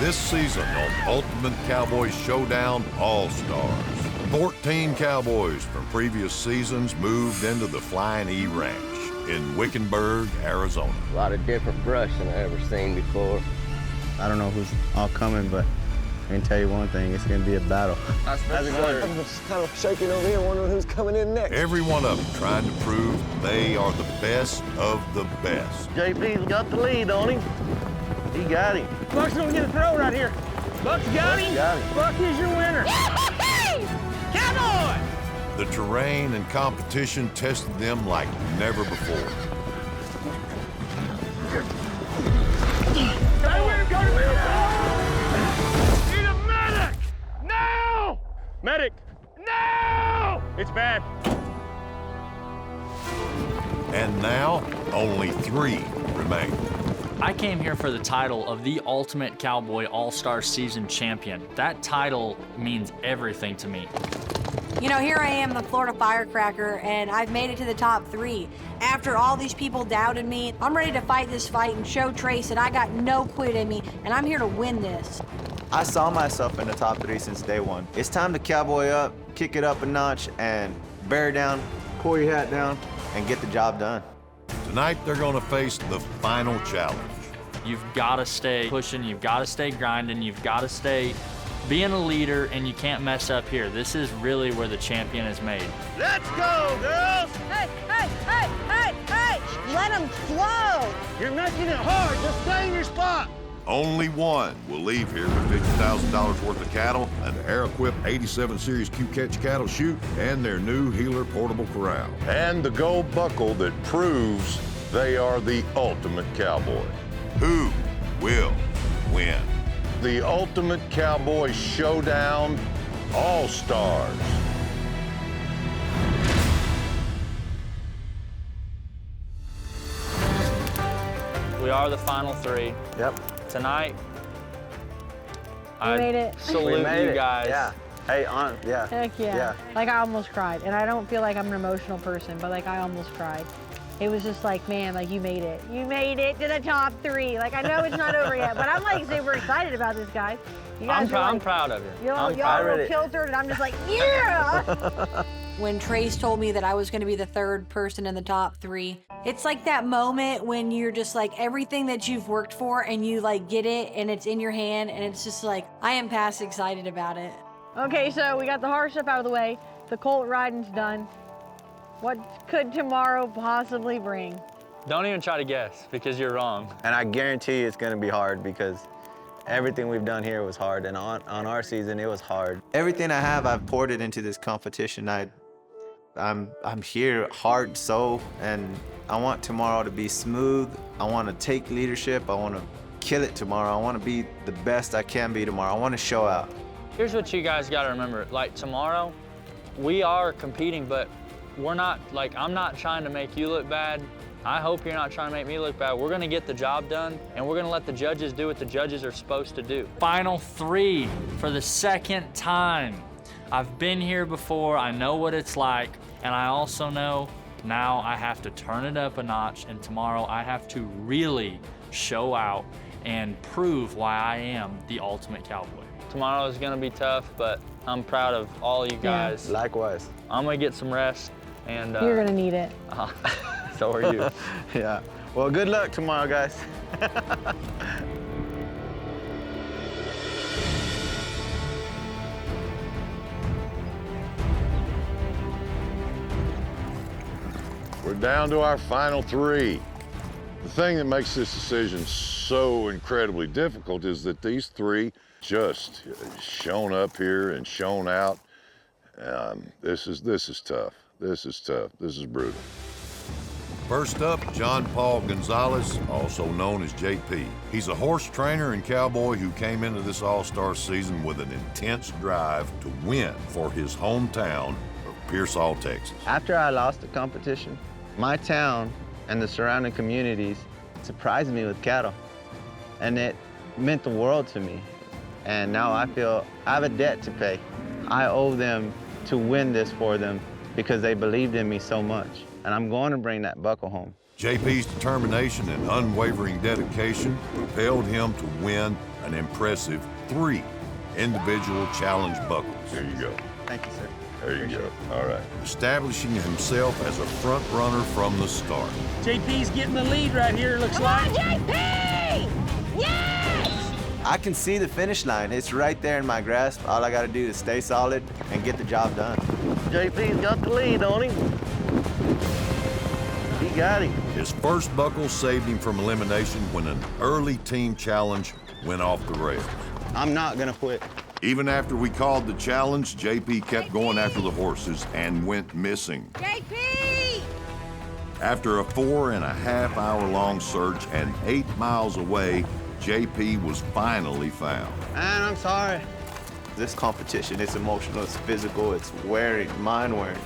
This season on Ultimate Cowboy Showdown All-Stars. 14 cowboys from previous seasons moved into the Flying E Ranch in Wickenburg, Arizona. A lot of different brush than I've ever seen before. I don't know who's all coming, but I can tell you one thing, it's gonna be a battle. How's it going? I'm just kind of shaking over here, wondering who's coming in next. Every one of them trying to prove they are the best of the best. JP's got the lead on him. He got him. Buck's gonna get a throw right here. Buck's got him. Buck is your winner. Cowboy! The terrain and competition tested them like never before. Need a medic! No! Medic! No! It's bad. And now, only 3 remain. I came here for the title of the Ultimate Cowboy All-Star Season Champion. That title means everything to me. You know, here I am, the Florida firecracker, and I've made it to the top 3. After all these people doubted me, I'm ready to fight this fight and show Trace that I got no quit in me, and I'm here to win this. I saw myself in the top 3 since day one. It's time to cowboy up, kick it up a notch, and bear down, pull your hat down, and get the job done. Tonight, they're gonna face the final challenge. You've got to stay pushing, you've got to stay grinding, you've got to stay being a leader, and you can't mess up here. This is really where the champion is made. Let's go, girls! Hey, hey, hey, hey, hey! Let them flow! You're making it hard. Just stay in your spot. Only one will leave here with $50,000 worth of cattle, an air-equipped 87 Series Q-Catch cattle chute, and their new Healer portable corral. And the gold buckle that proves they are the ultimate cowboy. Who will win? The Ultimate Cowboy Showdown All-Stars. We are the final 3. Yep. Tonight, We made it. salute you guys. Yeah. Hey, yeah. Heck yeah. Yeah. Like, I almost cried. And I don't feel like I'm an emotional person, but, like, I almost cried. It was just like, man, like, you made it. You made it to the top 3. Like, I know it's not over yet, but I'm, like, super excited about this, guys. You guys I'm proud of you. Y'all are real kiltered, and I'm just like, yeah! When Trace told me that I was gonna be the 3rd person in the top 3, it's like that moment when you're just like everything that you've worked for and you like get it and it's in your hand and it's just like, I am past excited about it. Okay, so we got the hard stuff out of the way. The colt riding's done. What could tomorrow possibly bring? Don't even try to guess, because you're wrong. And I guarantee you it's gonna be hard because everything we've done here was hard, and on our season, it was hard. Everything I have, I've poured it into this competition. I'm here, heart and soul, and I want tomorrow to be smooth. I want to take leadership. I want to kill it tomorrow. I want to be the best I can be tomorrow. I want to show out. Here's what you guys got to remember. Like, tomorrow, we are competing, but we're not, like, I'm not trying to make you look bad. I hope you're not trying to make me look bad. We're gonna get the job done, and we're gonna let the judges do what the judges are supposed to do. Final 3 for the 2nd time. I've been here before, I know what it's like, and I also know now I have to turn it up a notch, and tomorrow I have to really show out and prove why I am the ultimate cowboy. Tomorrow is gonna be tough, but I'm proud of all you guys. Yeah. Likewise. I'm gonna get some rest, and You're gonna need it. So are you. Yeah. Well, good luck tomorrow, guys. We're down to our final 3. The thing that makes this decision so incredibly difficult is that these 3 just shown up here and shown out. This is tough. This is tough. This is brutal. First up, John Paul Gonzalez, also known as JP. He's a horse trainer and cowboy who came into this All-Star season with an intense drive to win for his hometown of Pearsall, Texas. After I lost the competition, my town and the surrounding communities surprised me with cattle. And it meant the world to me. And now I feel I have a debt to pay. I owe them to win this for them because they believed in me so much. And I'm going to bring that buckle home. JP's determination and unwavering dedication propelled him to win an impressive 3 individual challenge buckles. There you go. Thank you, sir. There you go. All right. Establishing himself as a front runner from the start. JP's getting the lead right here, looks like. JP! Yes! I can see the finish line. It's right there in my grasp. All I got to do is stay solid and get the job done. JP's got the lead on him. He got him. His first buckle saved him from elimination when an early team challenge went off the rails. I'm not going to quit. Even after we called the challenge, JP kept going after the horses and went missing. JP! After a 4.5-hour-long search and 8 miles away, JP was finally found. Man, I'm sorry. This competition, it's emotional, it's physical, it's wearing, mind-wearing.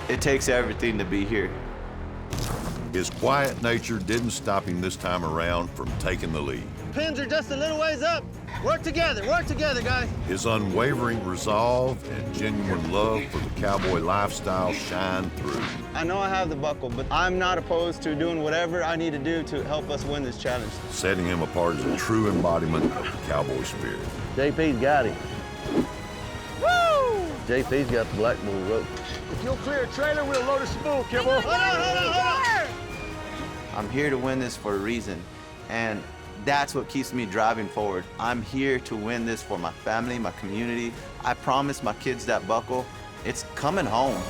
It takes everything to be here. His quiet nature didn't stop him this time around from taking the lead. Pins are just a little ways up. Work together, guys. His unwavering resolve and genuine love for the cowboy lifestyle shined through. I know I have the buckle, but I'm not opposed to doing whatever I need to do to help us win this challenge. Setting him apart as a true embodiment of cowboy spirit. JP's got him. Woo! JP's got the black bull rope. If you'll clear a trailer, we'll load a spool, Kibble. Hold on. I'm here to win this for a reason, and that's what keeps me driving forward. I'm here to win this for my family, my community. I promised my kids that buckle. It's coming home.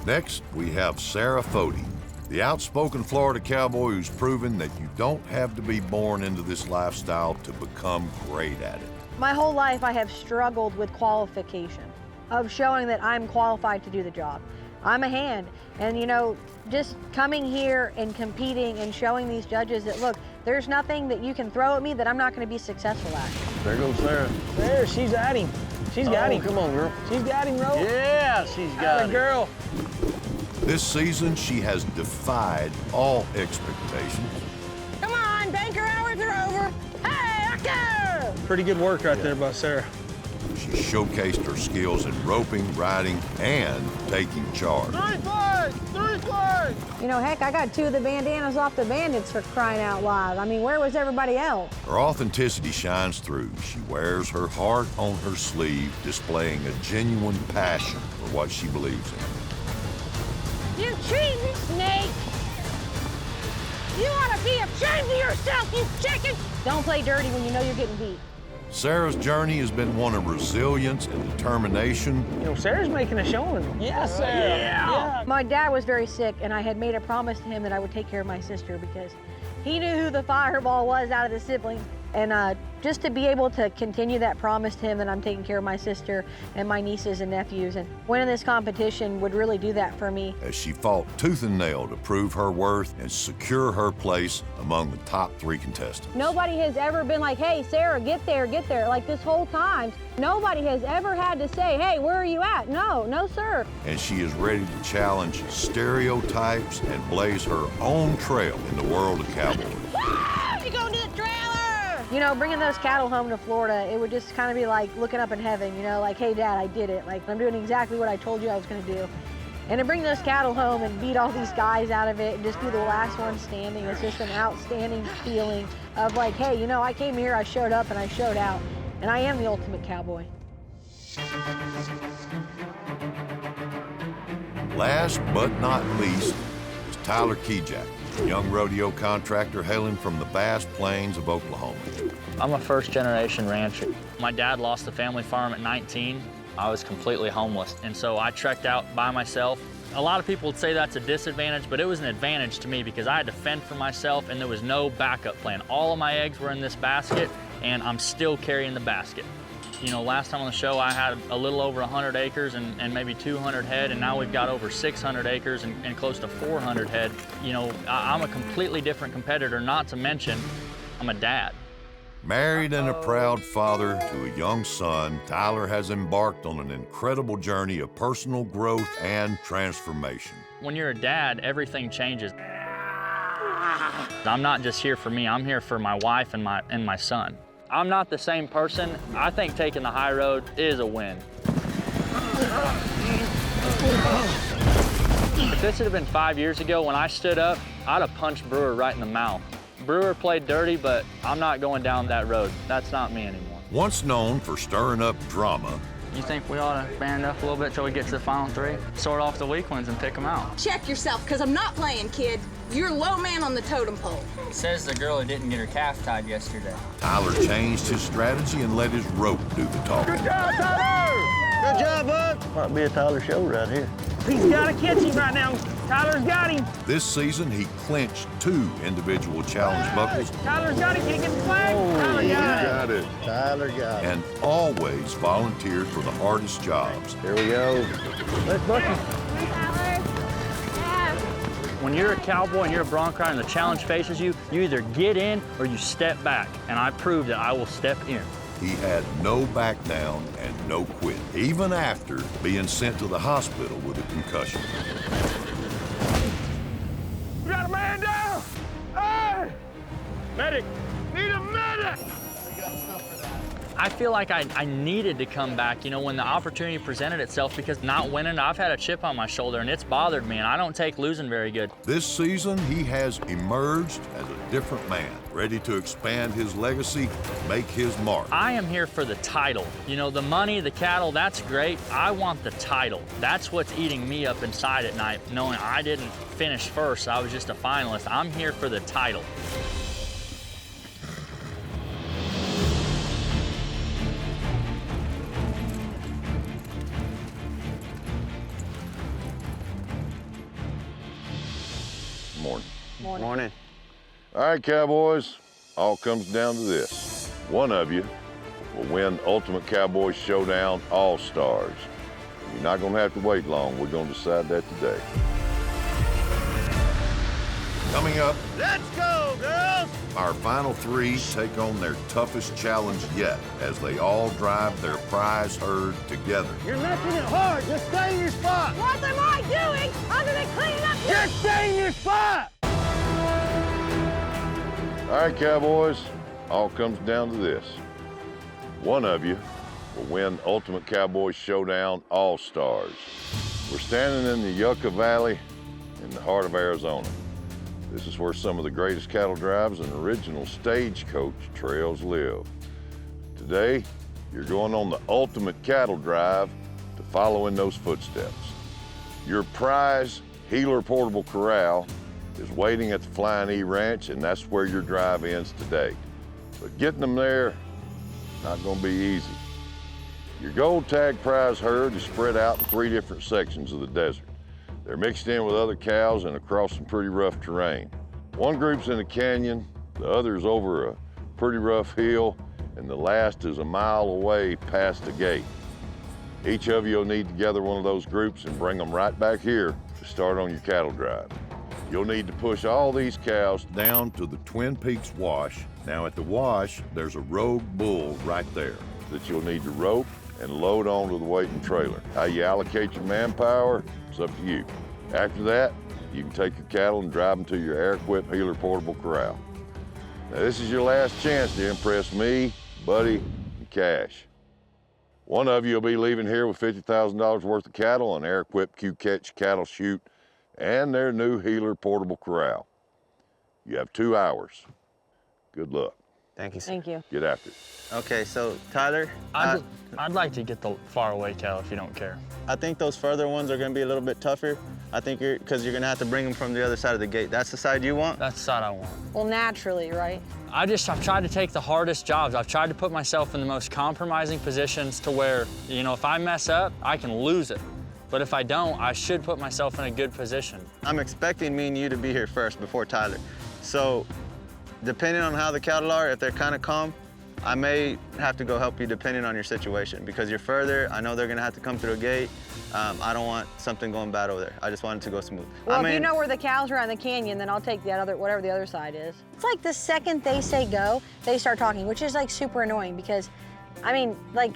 Next, we have Sarah Fody, the outspoken Florida cowboy who's proven that you don't have to be born into this lifestyle to become great at it. My whole life I have struggled with qualification, of showing that I'm qualified to do the job. I'm a hand, and you know, just coming here and competing and showing these judges that, look, there's nothing that you can throw at me that I'm not gonna be successful at. There goes Sarah. There, she's at him. She's got him. Come on, girl. She's got him, Ro. Yeah, she's got Atta him. girl. This season, she has defied all expectations. Come on, banker hours are over. Hey, let's go! Pretty good work right there by Sarah. She showcased her skills in roping, riding, and taking charge. You know, heck, I got 2 of the bandanas off the bandits for crying out loud. I mean, where was everybody else? Her authenticity shines through. She wears her heart on her sleeve, displaying a genuine passion for what she believes in. You cheating snake! You ought to be ashamed of yourself, you chicken! Don't play dirty when you know you're getting beat. Sarah's journey has been one of resilience and determination. You know, Sarah's making a showing. Yeah, Sarah. Yeah. My dad was very sick, and I had made a promise to him that I would take care of my sister because he knew who the fireball was out of the siblings. And just to be able to continue that promise to him that I'm taking care of my sister and my nieces and nephews, and winning this competition would really do that for me. As she fought tooth and nail to prove her worth and secure her place among the top 3 contestants. Nobody has ever been like, hey, Sarah, get there. Like this whole time, nobody has ever had to say, hey, where are you at? No, sir. And she is ready to challenge stereotypes and blaze her own trail in the world of cowboys. You gonna do the trailer? You know, bringing those cattle home to Florida, it would just kind of be like looking up in heaven, you know, like, hey, Dad, I did it. Like, I'm doing exactly what I told you I was gonna do. And to bring those cattle home and beat all these guys out of it and just be the last one standing, it's just an outstanding feeling of like, hey, you know, I came here, I showed up, and I showed out. And I am the ultimate cowboy. Last but not least is Tyler Keyjack, a young rodeo contractor hailing from the vast plains of Oklahoma. I'm a first-generation rancher. My dad lost the family farm at 19. I was completely homeless, and so I trekked out by myself. A lot of people would say that's a disadvantage, but it was an advantage to me because I had to fend for myself and there was no backup plan. All of my eggs were in this basket, and I'm still carrying the basket. You know, last time on the show, I had a little over 100 acres and maybe 200 head, and now we've got over 600 acres and close to 400 head. You know, I'm a completely different competitor, not to mention I'm a dad. Married and a proud father to a young son, Tyler has embarked on an incredible journey of personal growth and transformation. When you're a dad, everything changes. I'm not just here for me, I'm here for my wife and my son. I'm not the same person. I think taking the high road is a win. If this had been 5 years ago when I stood up, I'd have punched Brewer right in the mouth. Brewer played dirty, but I'm not going down that road. That's not me anymore. Once known for stirring up drama, You think we ought to band up a little bit till we get to the final three? Sort off the weak ones and pick them out. Check yourself, because I'm not playing, kid. You're low man on the totem pole. Says the girl who didn't get her calf tied yesterday. Tyler changed his strategy and let his rope do the talking. Good job, Tyler! Good job, bud. Might be a Tyler show right here. He's got to catch him right now. Tyler's got him. This season, he clinched 2 individual challenge buckles Tyler's got him. Can't get the flag. Tyler got it. Tyler got it. and always volunteered for the hardest jobs. Here we go. Let's book him. When you're a cowboy and you're a bronc rider and the challenge faces you, you either get in or you step back. And I proved that I will step in. He had no back down and no quit, even after being sent to the hospital with a concussion. We got a man down. Hey! Medic. Need a medic. I feel like I needed to come back, you know, when the opportunity presented itself, because not winning, I've had a chip on my shoulder and it's bothered me, and I don't take losing very good. This season, he has emerged as a different man, ready to expand his legacy, make his mark. I am here for the title. You know, the money, the cattle, that's great. I want the title. That's what's eating me up inside at night, knowing I didn't finish first. I was just a finalist. I'm here for the title. Morning. All right, Cowboys, all comes down to this. One of you will win Ultimate Cowboy Showdown All-Stars. You're not gonna have to wait long. We're gonna decide that today. Coming up, Let's go, girls! our final 3 take on their toughest challenge yet as they all drive their prize herd together. You're making it hard. Just stay in your spot. What am I doing other than cleaning up? Just stay in your spot. All right, Cowboys, all comes down to this. One of you will win Ultimate Cowboy Showdown All-Stars. We're standing in the Yucca Valley in the heart of Arizona. This is where some of the greatest cattle drives and original stagecoach trails live. Today, you're going on the ultimate cattle drive to follow in those footsteps. Your prize Healer Portable Corral is waiting at the Flying E Ranch, and that's where your drive ends today. But getting them there, not gonna be easy. Your gold tag prize herd is spread out in 3 different sections of the desert. They're mixed in with other cows and across some pretty rough terrain. One group's in a canyon, the other's over a pretty rough hill, and the last is a mile away past the gate. Each of you will need to gather one of those groups and bring them right back here to start on your cattle drive. You'll need to push all these cows down to the Twin Peaks wash. Now at the wash, there's a rogue bull right there that you'll need to rope and load onto the waiting trailer. How you allocate your manpower, it's up to you. After that, you can take your cattle and drive them to your air-equipped Healer Portable Corral. Now this is your last chance to impress me, Buddy, and Cash. One of you will be leaving here with $50,000 worth of cattle, an air-equipped Q-Catch cattle chute, and their new Healer Portable Corral. You have 2 hours. Good luck. Thank you, sir. Thank you. Get after it. Okay, so Tyler, I'd like to get the faraway cattle if you don't care. I think those further ones are gonna be a little bit tougher. I think because you're gonna have to bring them from the other side of the gate. That's the side you want? That's the side I want. Well, naturally, right? I've tried to take the hardest jobs. I've tried to put myself in the most compromising positions to where, you know, if I mess up, I can lose it. But if I don't, I should put myself in a good position. I'm expecting me and you to be here first before Tyler. So depending on how the cattle are, if they're kind of calm, I may have to go help you depending on your situation because you're further. I know they're gonna have to come through a gate. I don't want something going bad over there. I just want it to go smooth. Well, if you know where the cows are in the canyon, then I'll take that other, whatever the other side is. It's like the second they say go, they start talking, which is like super annoying because, I mean, like,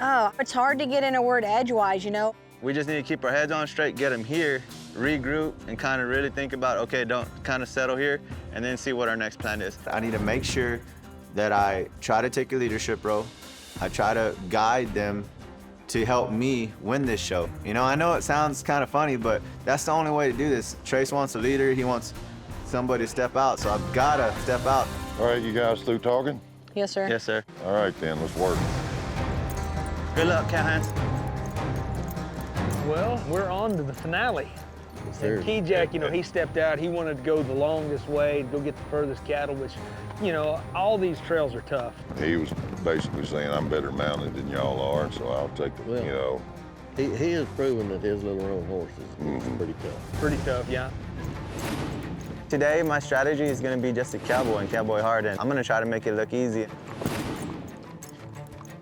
oh, it's hard to get in a word edgewise, you know? We just need to keep our heads on straight, get them here, regroup, and kind of really think about, okay, don't kind of settle here, and then see what our next plan is. I need to make sure that I try to take a leadership role. I try to guide them to help me win this show. You know, I know it sounds kind of funny, but that's the only way to do this. Trace wants a leader. He wants somebody to step out, so I've got to step out. All right, you guys through talking? Yes, sir. Yes, sir. All right, then, let's work. Good luck, Cowhands. Well, we're on to the finale. And Key-Jack, you know, he stepped out. He wanted to go the longest way, go get the furthest cattle, which, you know, all these trails are tough. He was basically saying, I'm better mounted than y'all are, so I'll take the, Well, you know. He has proven that his little roan horse is pretty tough. Pretty tough, yeah. Today, my strategy is going to be just a cowboy and cowboy hard, and I'm going to try to make it look easy.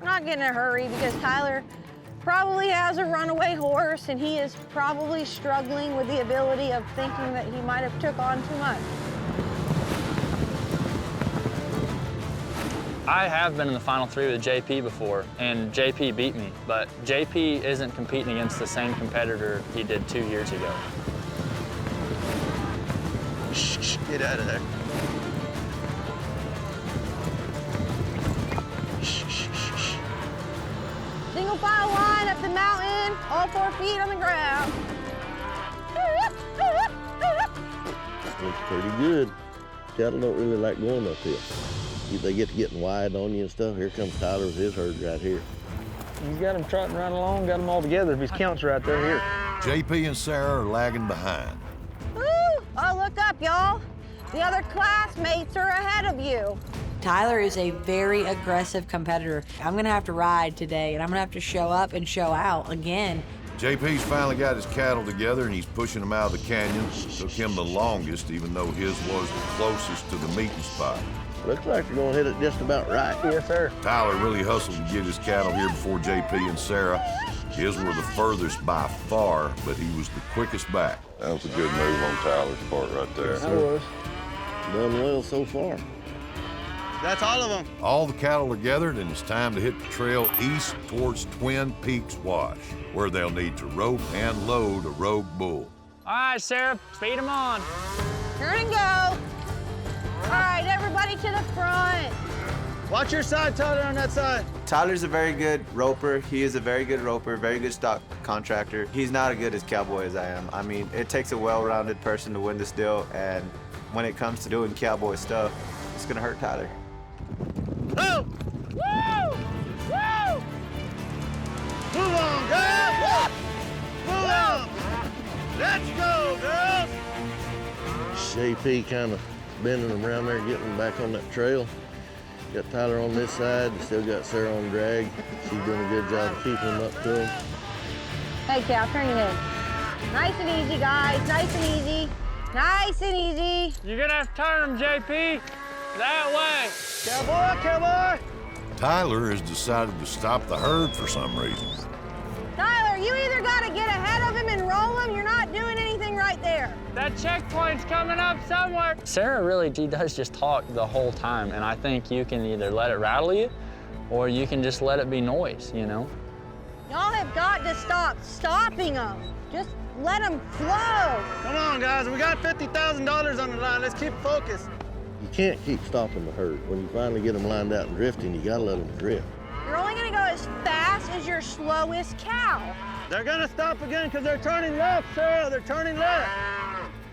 I'm not getting in a hurry because Tyler probably has a runaway horse, and he is probably struggling with the ability of thinking that he might have took on too much. I have been in the final 3 with JP before, and JP beat me, but JP isn't competing against the same competitor he did 2 years ago. Shh, get out of there. Single file line up the mountain, all 4 feet on the ground. Looks pretty good. Cattle don't really like going uphill. They get to getting wide on you and stuff. Here comes Tyler with his herd right here. He's got them trotting right along, got them all together. If his count's right there, here. JP and Sarah are lagging behind. Woo! Oh, look up, y'all. The other classmates are ahead of you. Tyler is a very aggressive competitor. I'm gonna have to ride today, and I'm gonna have to show up and show out again. JP's finally got his cattle together, and he's pushing them out of the canyon. Took him the longest, even though his was the closest to the meeting spot. Looks like you're gonna hit it just about right. Yes, sir. Tyler really hustled to get his cattle here before JP and Sarah. His were the furthest by far, but he was the quickest back. That was a good move on Tyler's part right there. That was. Done well so far. That's all of them. All the cattle are gathered, and it's time to hit the trail east towards Twin Peaks Wash, where they'll need to rope and load a rogue bull. All right, Sarah, feed him on. Turn and go. All right, everybody to the front. Watch your side, Tyler, on that side. Tyler's a very good roper. He is a very good roper, very good stock contractor. He's not as good as cowboy as I am. I mean, it takes a well-rounded person to win this deal, and when it comes to doing cowboy stuff, it's gonna hurt Tyler. Oh! Woo! Woo! Move on, girls! Move on! Let's go, girls! JP kind of bending them around there, getting them back on that trail. Got Tyler on this side, still got Sarah on drag. She's doing a good job of keeping them up to him. Hey, Cal, turn your head. Nice and easy, guys. Nice and easy. Nice and easy. You're gonna have to turn him, JP. That way. Cowboy, cowboy! Tyler has decided to stop the herd for some reason. Tyler, you either got to get ahead of him and roll him. You're not doing anything right there. That checkpoint's coming up somewhere. Sarah really does just talk the whole time, and I think you can either let it rattle you, or you can just let it be noise, you know? Y'all have got to stop stopping them. Just let them flow. Come on, guys. We got $50,000 on the line. Let's keep focused. You can't keep stopping the herd. When you finally get them lined out and drifting, you gotta let them drift. You're only going to go as fast as your slowest cow. They're gonna stop again because they're turning left, Sarah. They're turning left.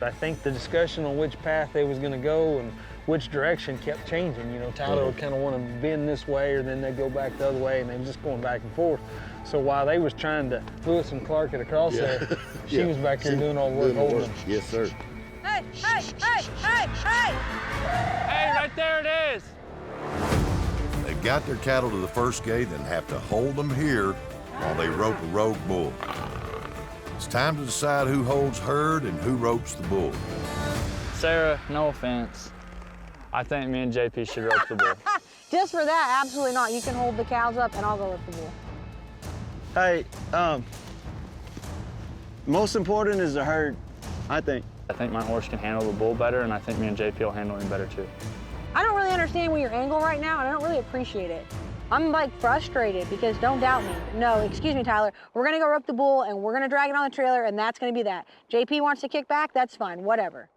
I think the discussion on which path they was gonna go and which direction kept changing. You know, Tyler would kind of want to bend this way, or then they'd go back the other way, and they were just going back and forth. So while they was trying to Lewis and Clark it across there, she was back here doing all the work holding them. Yes, sir. Hey, hey, hey, hey, hey! Hey, right there it is. They've got their cattle to the first gate and have to hold them here while they rope a rogue bull. It's time to decide who holds herd and who ropes the bull. Sarah, no offense. I think me and JP should rope the bull. Just for that, absolutely not. You can hold the cows up, and I'll go with the bull. Hey, most important is the herd, I think. I think my horse can handle the bull better, and I think me and JP will handle him better too. I don't really understand where your angle right now, and I don't really appreciate it. I'm like frustrated because don't doubt me. No, excuse me, Tyler. We're gonna go rope the bull and we're gonna drag it on the trailer, and that's gonna be that. JP wants to kick back, that's fine, whatever.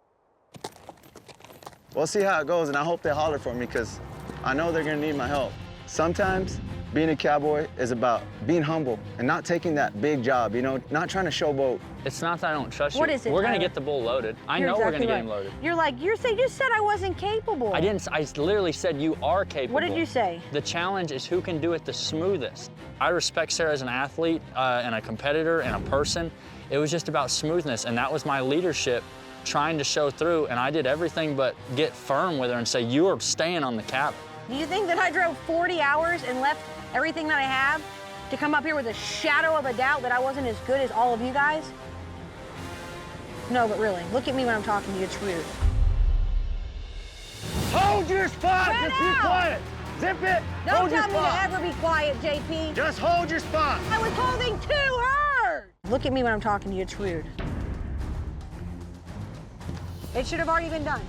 We'll see how it goes, and I hope they holler for me because I know they're gonna need my help. Sometimes Being a cowboy is about being humble and not taking that big job, you know, not trying to showboat. It's not that I don't trust you. What is it, We're gonna Tyler? get the bull loaded. I You're know we're exactly gonna right. get him loaded. You're like, you just said I wasn't capable. I didn't, I literally said you are capable. What did you say? The challenge is who can do it the smoothest. I respect Sarah as an athlete and a competitor and a person. It was just about smoothness, and that was my leadership trying to show through, and I did everything but get firm with her and say, you are staying on the cattle. Do you think that I drove 40 hours and left everything that I have to come up here with a shadow of a doubt that I wasn't as good as all of you guys? No, but really, look at me when I'm talking to you, it's rude. Hold your spot, Spread just be out. quiet. Zip it, Don't hold your tell me to spot. ever be quiet, JP. Just hold your spot. I was holding 2 herds. Look at me when I'm talking to you, it's rude. It should have already been done.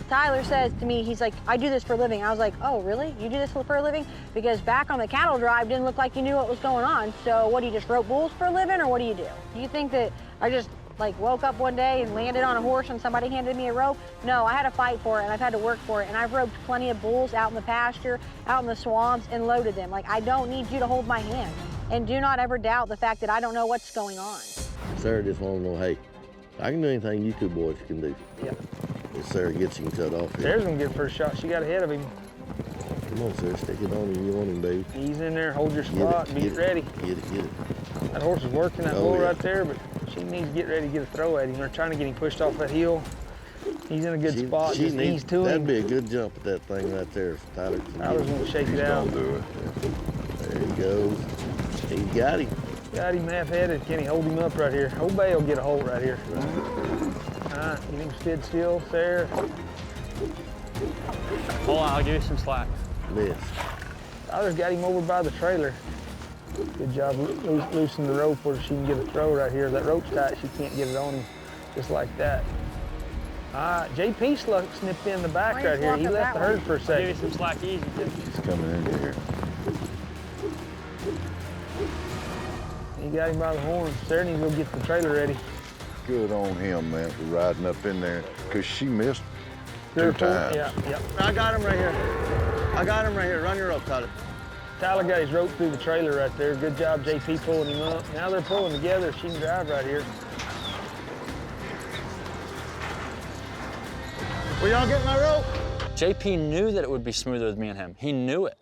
Tyler says to me, he's like, I do this for a living. I was like, oh, really? You do this for a living? Because back on the cattle drive, didn't look like you knew what was going on. So what, do you just rope bulls for a living, or what do? Do you think that I just like woke up one day and landed on a horse and somebody handed me a rope? No, I had to fight for it and I've had to work for it. And I've roped plenty of bulls out in the pasture, out in the swamps, and loaded them. Like, I don't need you to hold my hand. And do not ever doubt the fact that I don't know what's going on. Sarah just wanted to know, hey, I can do anything you two boys can do. Yeah. If Sarah gets him cut off here. Sarah's gonna get first shot. She got ahead of him. Come on, Sarah, stick it on him. You want him, baby. He's in there, hold your spot, and be ready. Get it. That horse is working that bull right there, but she needs to get ready to get a throw at him. They're trying to get him pushed off that hill. He's in a good spot, just ease to him. That'd be a good jump at that thing right there, Tyler. Tyler's gonna shake it out. do it. There he goes. He got him. Got him half-headed. Can he hold him up right here? Obey will get a hold right here. All right, get him stood still, Sarah. Hold on, I'll give you some slack. Miss. Tyler's got him over by the trailer. Good job loosening the rope where she can get a throw right here. That rope's tight, she can't get it on him just like that. All right, JP snipped in the back right here. He left the herd for a I'll second. give you some slack easy. He's coming in here. He got him by the horn. Sarah needs to go get the trailer ready. Good on him, man, for riding up in there, because she missed 3 or 2 4. times. Yeah. I got him right here. I got him right here. Run your rope, Tyler. Tyler got his rope through the trailer right there. Good job, JP, pulling him up. Now they're pulling together. She can drive right here. Will y'all get my rope? JP knew that it would be smoother with me and him. He knew it.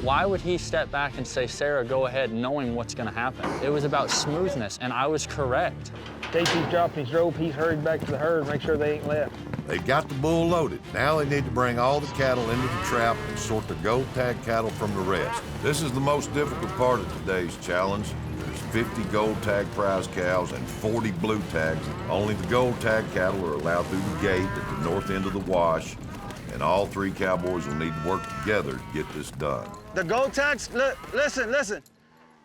Why would he step back and say, Sarah, go ahead, knowing what's gonna happen? It was about smoothness, and I was correct. JP's dropping his rope. He's hurried back to the herd, make sure they ain't left. They got the bull loaded. Now they need to bring all the cattle into the trap and sort the gold tag cattle from the rest. This is the most difficult part of today's challenge. There's 50 gold tag prize cows and 40 blue tags. Only the gold tag cattle are allowed through the gate at the north end of the wash, and all 3 cowboys will need to work together to get this done. The gold tags, listen.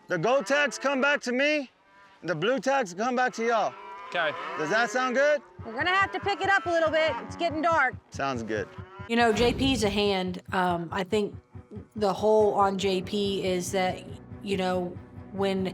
The gold tags come back to me, the blue tags come back to y'all. Okay. Does that sound good? We're gonna have to pick it up a little bit. It's getting dark. Sounds good. You know, JP's a hand. I think the whole on JP is that, you know, when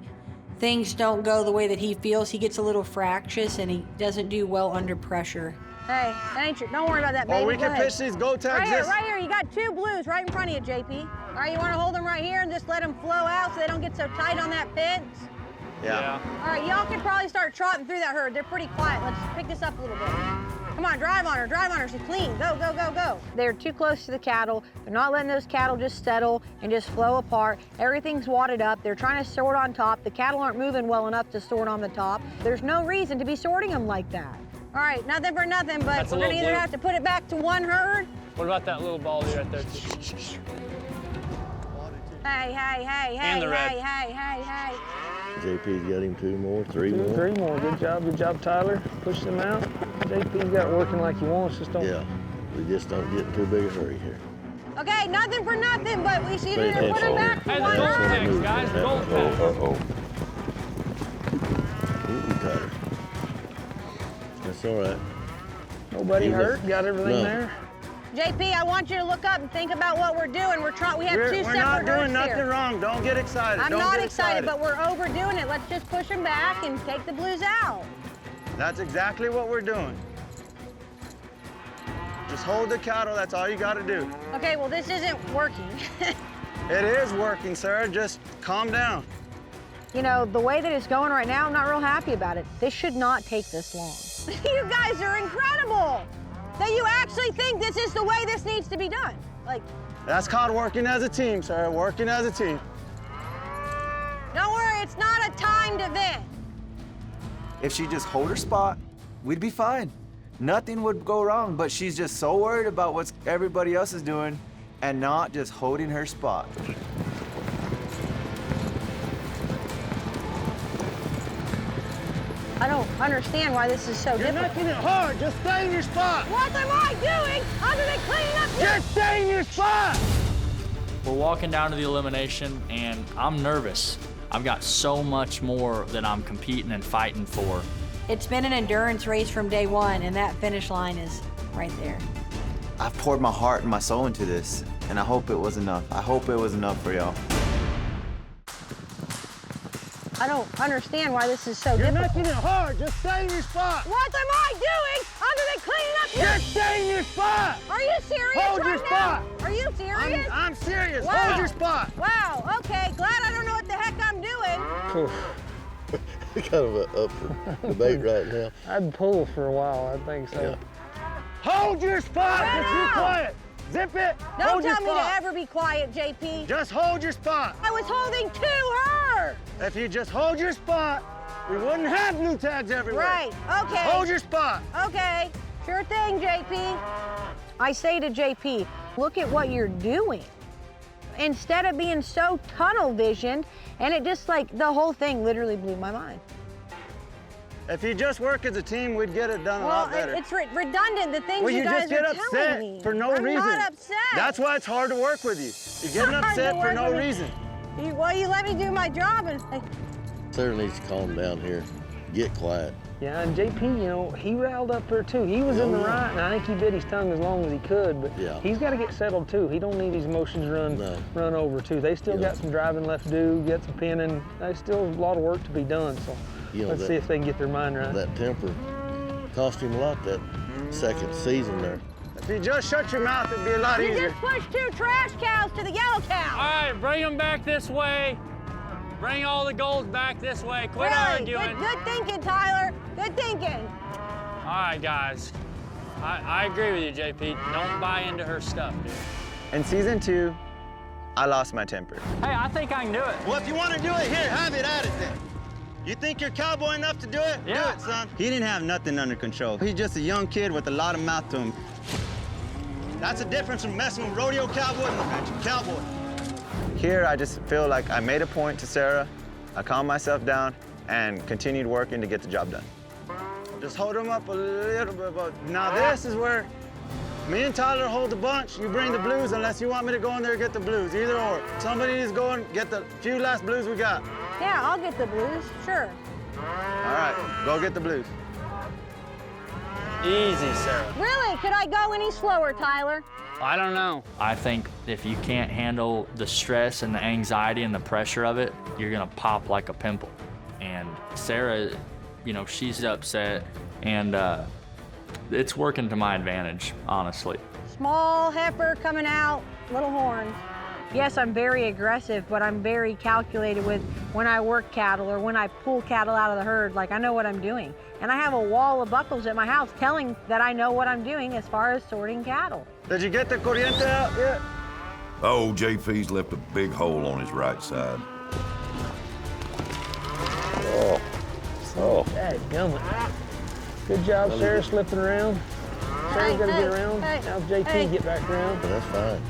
things don't go the way that he feels, he gets a little fractious and he doesn't do well under pressure. Hey, that ain't true. Don't worry about that, baby. Or we Go can ahead. pitch these gold tags. Right here. You got 2 blues right in front of you, JP. All right, you want to hold them right here and just let them flow out so they don't get so tight on that fence? Yeah. All right, y'all can probably start trotting through that herd. They're pretty quiet. Let's pick this up a little bit. Come on, drive on her. She's clean. Go, go, go, go. They're too close to the cattle. They're not letting those cattle just settle and just flow apart. Everything's wadded up. They're trying to sort on top. The cattle aren't moving well enough to sort on the top. There's no reason to be sorting them like that. All right, nothing for nothing, but That's a we're gonna little either blue. have to put it back to 1 herd. What about that little ball right there? Hey. And the red. Hey. JP's got him 2 more, 3 2, more. 3 more. Good job, Tyler. Push them out. JP's got it working like he wants. Just don't. Yeah, we just don't get in too big a hurry here. Okay, nothing for nothing, but we should Pay either put them attention. back to Hey, the 1 gold herd. tags, guys, the gold tags. Uh-oh. Tyler. That's all right. Nobody He was- hurt. Got everything No. there. JP, I want you to look up and think about what we're doing. We have 2 We're separate not doing herds nothing here. wrong. Don't get excited. I'm Don't not get excited, but we're overdoing it. Let's just push them back and take the blues out. That's exactly what we're doing. Just hold the cattle. That's all you got to do. Okay, well, this isn't working. It is working, Sarah. Just calm down. You know, the way that it's going right now, I'm not real happy about it. This should not take this long. You guys are incredible. That you actually think this is the way this needs to be done. Like, That's called working as a team, Sarah. Working as a team. don't worry, it's not a timed event. If she just hold her spot, we'd be fine. Nothing would go wrong, but she's just so worried about what everybody else is doing and not just holding her spot. I don't understand why this is so difficult. Making it hard. Just stay in your spot. What am I doing other than cleaning up your... Just stay in your spot. We're walking down to the elimination, and I'm nervous. I've got so much more that I'm competing and fighting for. It's been an endurance race from day one, and that finish line is right there. I've poured my heart and my soul into this, and I hope it was enough. I hope it was enough for y'all. I don't understand why this is so difficult. Making it hard. Just stay in your spot. What am I doing other than cleaning up your... Just stay in your spot. Are you serious Hold right your now? spot. Are you serious? I'm serious. Wow. Hold your spot. Wow, okay, glad I don't know what the heck I'm doing. Kind of up for debate right now. I'd pull for a while, I think so. Yeah. Hold your spot. Wow. Just be quiet. Zip it. Don't hold your tell me to spot. ever be quiet, JP. Just hold your spot. I was holding to her. If you just hold your spot, we wouldn't have blue tags everywhere. Right, okay. Hold your spot. Okay, sure thing, JP. I say to JP, look at what you're doing. Instead of being so tunnel visioned, and it just like, the whole thing literally blew my mind. If you just work as a team, we'd get it done a lot better. It's redundant, the things Well, you guys just get are telling me. upset for no I'm reason. not upset. That's why it's hard to work with you. You're getting Hard to upset for work no with me. reason. Well, you let me do my job and... Sarah needs to calm down here. Get quiet. Yeah, and JP, you know, he riled up her too. He was in the right, and I think he bit his tongue as long as he could, but Yeah. he's got to get settled too. He don't need his emotions run over too. They still got some driving left to do, get some pinning. There's still a lot of work to be done, so let's see if they can get their mind right. That temper cost him a lot that second season there. If you just shut your mouth, it'd be a lot You easier. just pushed 2 trash cows to the yellow cow. All right, bring them back this way. Bring all the gold back this way. Quit Really? arguing. Good thinking, Tyler. Good thinking. All right, guys. I agree with you, JP. Don't buy into her stuff, dude. In season 2, I lost my temper. Hey, I think I can do it. Well, if you want to do it, here, have it at it then. You think you're cowboy enough to do it? Yeah. Do it, son. He didn't have nothing under control. He's just a young kid with a lot of mouth to him. That's the difference from messing with rodeo cowboy and adventure cowboy. Here, I just feel like I made a point to Sarah, I calmed myself down, and continued working to get the job done. Just hold him up a little bit. But now this is where me and Tyler hold the bunch. You bring the blues unless you want me to go in there and get the blues. Either or. Somebody needs to go and get the few last blues we got. Yeah, I'll get the blues, sure. All right, go get the blues. Easy, Sarah. Really? Could I go any slower, Tyler? I don't know. I think if you can't handle the stress and the anxiety and the pressure of it, you're gonna pop like a pimple. And Sarah, you know, she's upset, and it's working to my advantage, honestly. Small heifer coming out, little horns. Yes, I'm very aggressive, but I'm very calculated with when I work cattle or when I pull cattle out of the herd. Like, I know what I'm doing. And I have a wall of buckles at my house telling that I know what I'm doing as far as sorting cattle. Did you get the corriente out yet? Oh, JP's left a big hole on his right side. Oh. Dadgummit. Good job, Sarah, slipping around. Sarah's got to get around. Now JP get back around. That's fine.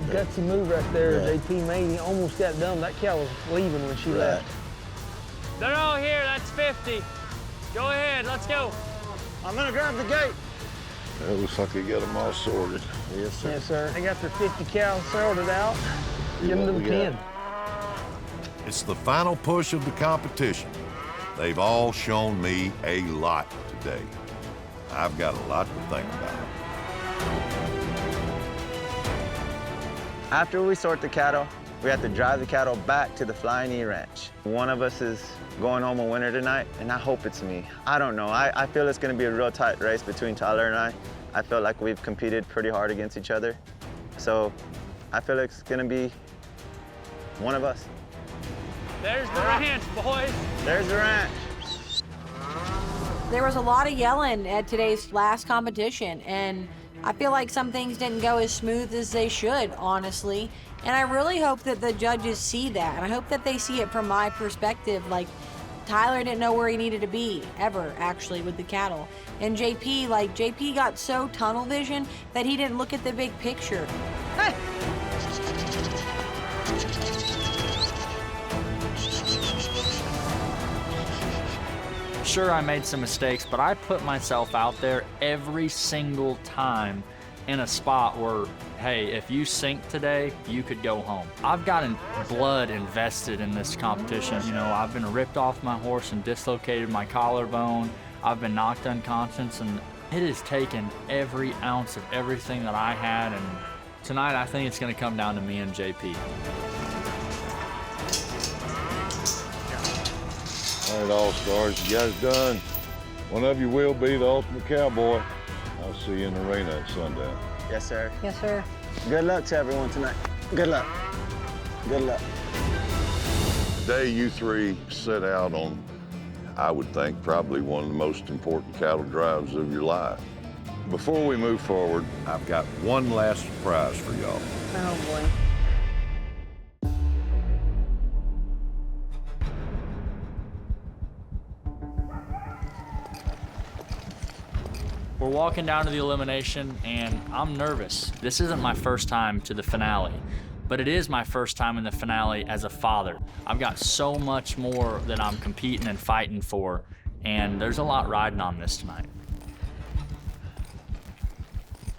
Gutsy move right there. JP made. He almost got done. That cow was leaving when she left. They're all here. That's 50. Go ahead. Let's go. I'm gonna grab the gate. It looks like they got them all sorted. Yes, sir. Yes, sir. They got their 50 cows sorted out. Give them to the pen. It's the final push of the competition. They've all shown me a lot today. I've got a lot to think about. After we sort the cattle, we have to drive the cattle back to the Flying E Ranch. One of us is going home a winner tonight, and I hope it's me. I don't know. I feel it's going to be a real tight race between Tyler and I. I feel like we've competed pretty hard against each other. So I feel like it's gonna be one of us. There's the ranch, boys. There's the ranch. There was a lot of yelling at today's last competition, and I feel like some things didn't go as smooth as they should, honestly. And I really hope that the judges see that, and I hope that they see it from my perspective. Like, Tyler didn't know where he needed to be, ever, actually, with the cattle. And JP got so tunnel vision that he didn't look at the big picture. Hey! Sure, I made some mistakes, but I put myself out there every single time in a spot where, hey, if you sink today, you could go home. I've gotten blood invested in this competition. You know, I've been ripped off my horse and dislocated my collarbone. I've been knocked unconscious, and it has taken every ounce of everything that I had, and tonight I think it's gonna come down to me and JP. All right, All-Stars, you guys done? One of you will be the ultimate cowboy. I'll see you in the arena at sundown. Yes, sir. Yes, sir. Good luck to everyone tonight. Good luck. Good luck. Today, you three set out on, I would think, probably one of the most important cattle drives of your life. Before we move forward, I've got one last surprise for y'all. Oh, boy. We're walking down to the elimination, and I'm nervous. This isn't my first time to the finale, but it is my first time in the finale as a father. I've got so much more that I'm competing and fighting for, and there's a lot riding on this tonight.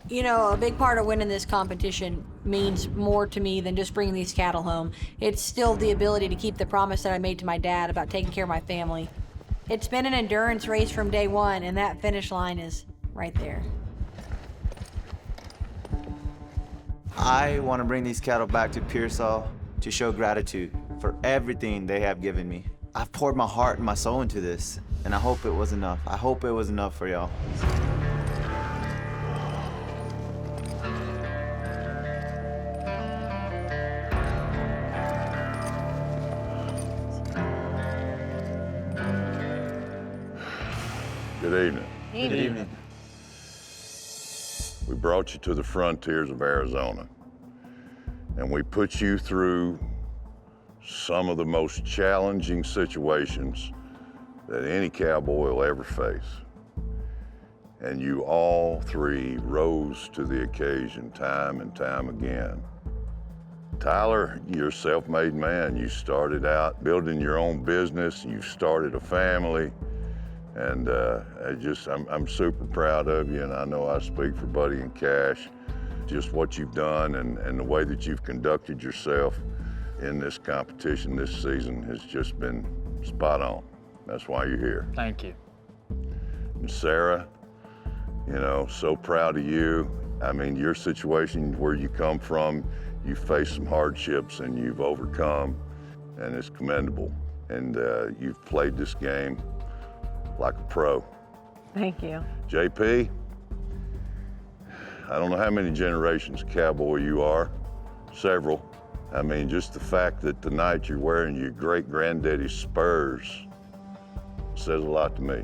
You know, a big part of winning this competition means more to me than just bringing these cattle home. It's still the ability to keep the promise that I made to my dad about taking care of my family. It's been an endurance race from day one, and that finish line is right there. I want to bring these cattle back to Pearsall to show gratitude for everything they have given me. I've poured my heart and my soul into this, and I hope it was enough. I hope it was enough for y'all. good evening. Good evening. We brought you to the frontiers of Arizona, and we put you through some of the most challenging situations that any cowboy will ever face. And you all three rose to the occasion time and time again. Tyler, you're a self-made man. You started out building your own business, you started a family, and I'm super proud of you, and I know I speak for Buddy and Cash. Just what you've done and the way that you've conducted yourself in this competition this season has just been spot on. That's why you're here. Thank you. And Sarah, you know, so proud of you. I mean, your situation, where you come from, you faced some hardships and you've overcome, and it's commendable. And you've played this game like a pro. Thank you. JP, I don't know how many generations of cowboy you are, several. I mean, just the fact that tonight you're wearing your great-granddaddy's spurs says a lot to me.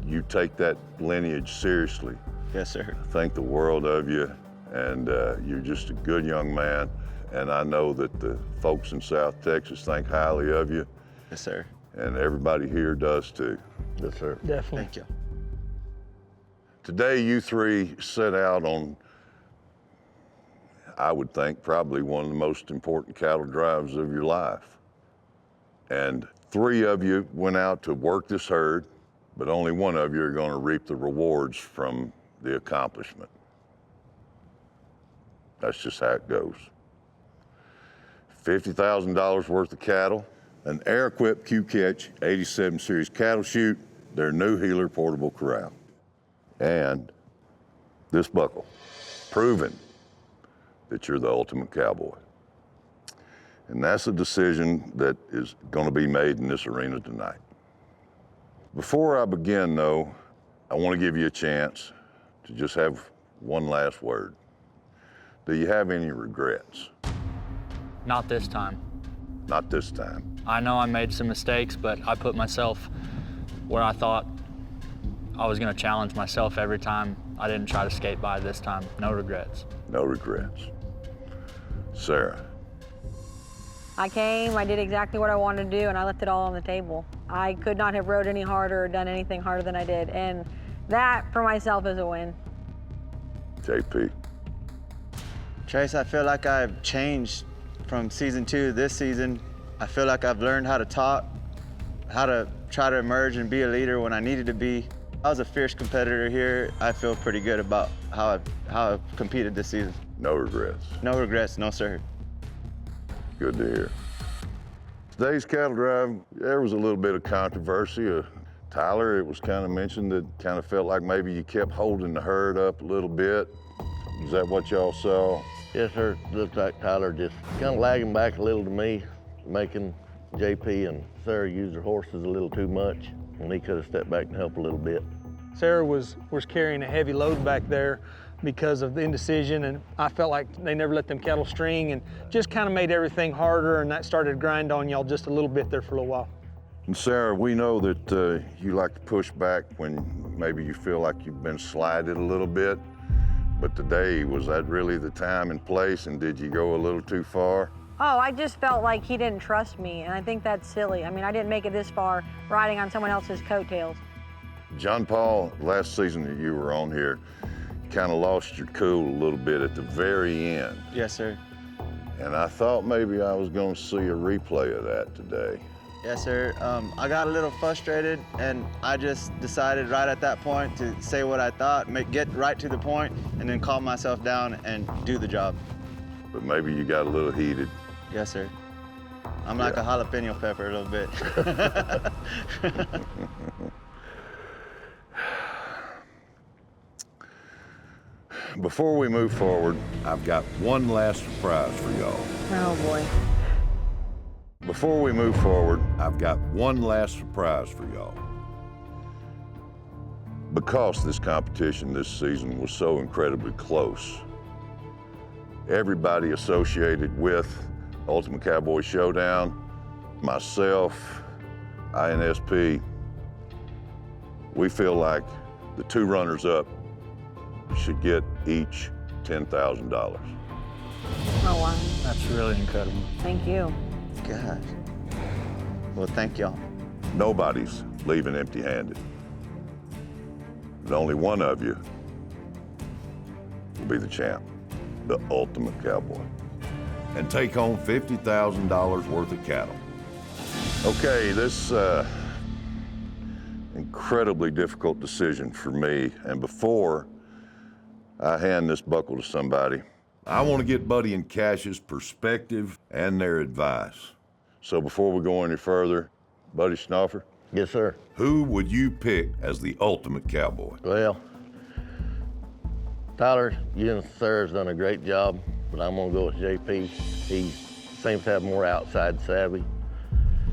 You take that lineage seriously. Yes, sir. I think the world of you, and you're just a good young man, and I know that the folks in South Texas think highly of you. Yes, sir. And everybody here does too. Yes, sir. Definitely. Thank you. Today, you three set out on, I would think, probably one of the most important cattle drives of your life. And 3 of you went out to work this herd, but only 1 of you are going to reap the rewards from the accomplishment. That's just how it goes. $50,000 worth of cattle, an air-equipped Q-Catch 87 series cattle chute, their new Healer portable corral, and this buckle, proving that you're the ultimate cowboy. And that's a decision that is going to be made in this arena tonight. Before I begin, though, I want to give you a chance to just have one last word. Do you have any regrets? Not this time. Not this time. I know I made some mistakes, but I put myself where I thought I was gonna challenge myself every time. I didn't try to skate by this time. No regrets. No regrets. Sarah. I came, I did exactly what I wanted to do, and I left it all on the table. I could not have rode any harder or done anything harder than I did, and that for myself is a win. JP. Trace, I feel like I've changed from season 2 to this season. I feel like I've learned how to talk, how to try to emerge and be a leader when I needed to be. I was a fierce competitor here. I feel pretty good about how I've competed this season. No regrets. No regrets, no sir. Good to hear. Today's cattle drive, there was a little bit of controversy. Tyler, it was kind of mentioned that kind of felt like maybe you kept holding the herd up a little bit. Is that what y'all saw? Yes, sir. Looked like Tyler just kind of lagging back a little to me, making JP and Sarah use their horses a little too much, and he could have stepped back and helped a little bit. Sarah was carrying a heavy load back there because of the indecision, and I felt like they never let them cattle string and just kind of made everything harder, and that started to grind on y'all just a little bit there for a little while. And Sarah, we know that you like to push back when maybe you feel like you've been slighted a little bit, but today, was that really the time and place, and did you go a little too far? Oh, I just felt like he didn't trust me, and I think that's silly. I mean, I didn't make it this far riding on someone else's coattails. John Paul, last season that you were on here, kind of lost your cool a little bit at the very end. Yes, sir. And I thought maybe I was going to see a replay of that today. Yes, sir. I got a little frustrated, and I just decided right at that point to say what I thought, get right to the point, and then calm myself down and do the job. But maybe you got a little heated. Yes, sir. I'm like a jalapeno pepper a little bit. Before we move forward, I've got one last surprise for y'all. Oh, boy. Before we move forward, I've got one last surprise for y'all. Because this competition this season was so incredibly close, everybody associated with Ultimate Cowboy Showdown, myself, INSP, we feel like the 2 runners-up should get each $10,000. Oh, wow. That's really incredible. Thank you. Gosh. Well, thank y'all. Nobody's leaving empty-handed. But only one of you will be the champ, the Ultimate Cowboy. And take home $50,000 worth of cattle. Okay, this incredibly difficult decision for me, and before I hand this buckle to somebody, I want to get Buddy and Cash's perspective and their advice. So before we go any further, Buddy Schnoffer? Yes, sir. Who would you pick as the Ultimate Cowboy? Well, Tyler, you and Sarah's done a great job, but I'm gonna go with JP. He seems to have more outside savvy.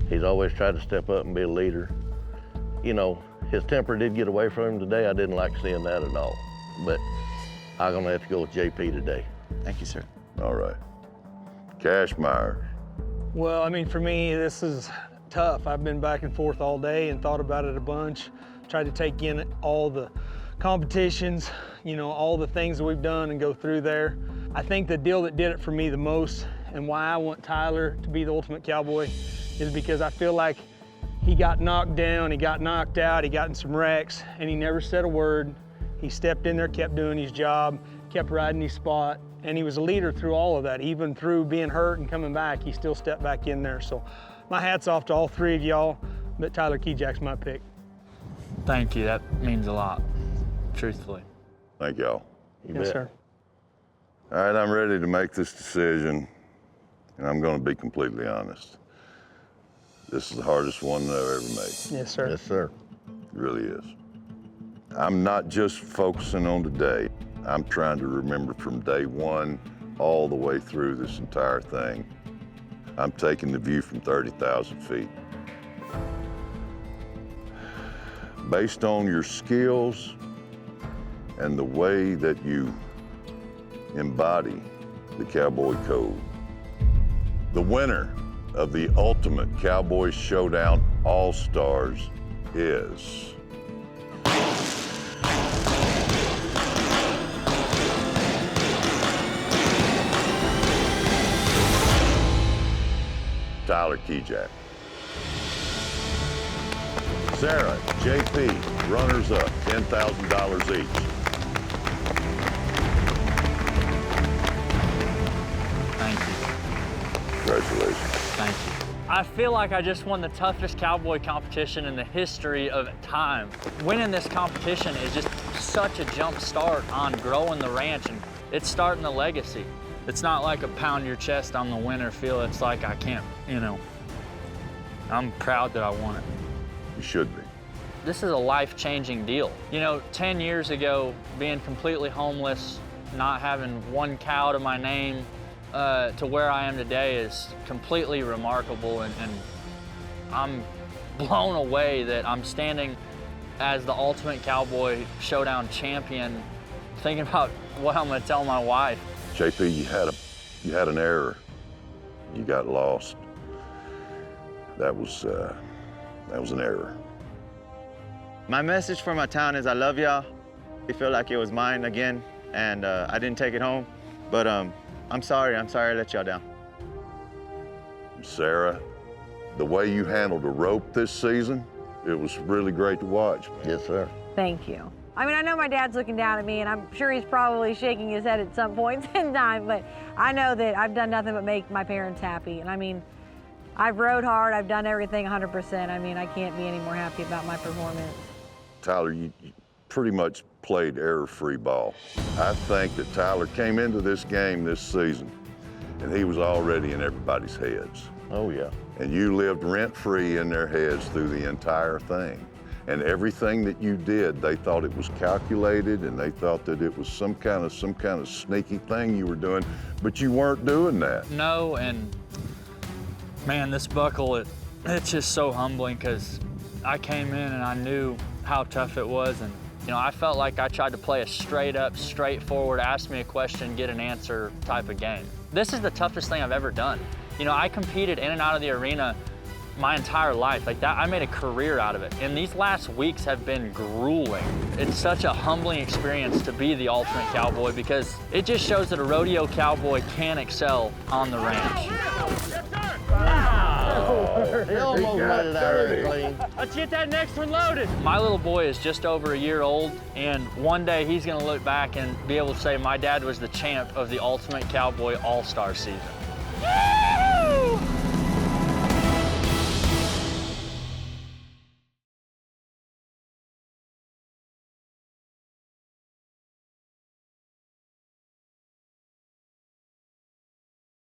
He's always tried to step up and be a leader. You know, his temper did get away from him today. I didn't like seeing that at all, but I'm gonna have to go with JP today. Thank you, sir. All right. Cash Myers. Well, I mean, for me, this is tough. I've been back and forth all day and thought about it a bunch, tried to take in all the competitions, you know, all the things that we've done and go through there. I think the deal that did it for me the most and why I want Tyler to be the Ultimate Cowboy is because I feel like he got knocked down, he got knocked out, he got in some wrecks, and he never said a word. He stepped in there, kept doing his job, kept riding his spot, and he was a leader through all of that. Even through being hurt and coming back, he still stepped back in there. So my hat's off to all 3 of y'all, but Tyler Kejack's my pick. Thank you, that means a lot, truthfully. Thank y'all. You Yes, bet. sir. All right, I'm ready to make this decision, and I'm gonna be completely honest. This is the hardest one that I've ever made. Yes, sir. Yes, sir. It really is. I'm not just focusing on today. I'm trying to remember from day one all the way through this entire thing. I'm taking the view from 30,000 feet. Based on your skills and the way that you embody the Cowboy Code. The winner of the Ultimate Cowboy Showdown All-Stars is... Tyler Keyjack. Sarah, JP, runners-up, $10,000 each. Thank you. Congratulations. Thank you. I feel like I just won the toughest cowboy competition in the history of time. Winning this competition is just such a jump start on growing the ranch, and it's starting a legacy. It's not like a pound your chest, I'm the winner feel. It's like I can't, you know, I'm proud that I won it. You should be. This is a life-changing deal. You know, 10 years ago, being completely homeless, not having one cow to my name, to where I am today is completely remarkable, and I'm blown away that I'm standing as the Ultimate Cowboy Showdown Champion, thinking about what I'm gonna tell my wife. JP, you had an error. You got lost. That was an error. My message for my town is I love y'all. I feel like it was mine again, and I didn't take it home, but I'm sorry I let y'all down. Sarah, the way you handled the rope this season, it was really great to watch. Yes, sir. Thank you. I mean, I know my dad's looking down at me, and I'm sure he's probably shaking his head at some points in time, but I know that I've done nothing but make my parents happy. And I mean, I've rode hard, I've done everything 100%. I mean, I can't be any more happy about my performance. Tyler, you pretty much played error-free ball. I think that Tyler came into this game this season, and he was already in everybody's heads. Oh, yeah. And you lived rent-free in their heads through the entire thing. And everything that you did, they thought it was calculated, and they thought that it was some kind of sneaky thing you were doing, but you weren't doing that. No, and man, this buckle, it's just so humbling, because I came in and I knew how tough it was, and you know, I felt like I tried to play a straight up, straightforward, ask me a question, get an answer type of game. This is the toughest thing I've ever done. You know, I competed in and out of the arena my entire life. Like that, I made a career out of it. And these last weeks have been grueling. It's such a humbling experience to be the Ultimate Cowboy, because it just shows that a rodeo cowboy can excel on the ranch. He almost made it out of it clean. Let's get that next one loaded. My little boy is just over a year old, and one day he's gonna look back and be able to say, my dad was the champ of the Ultimate Cowboy All-Star season.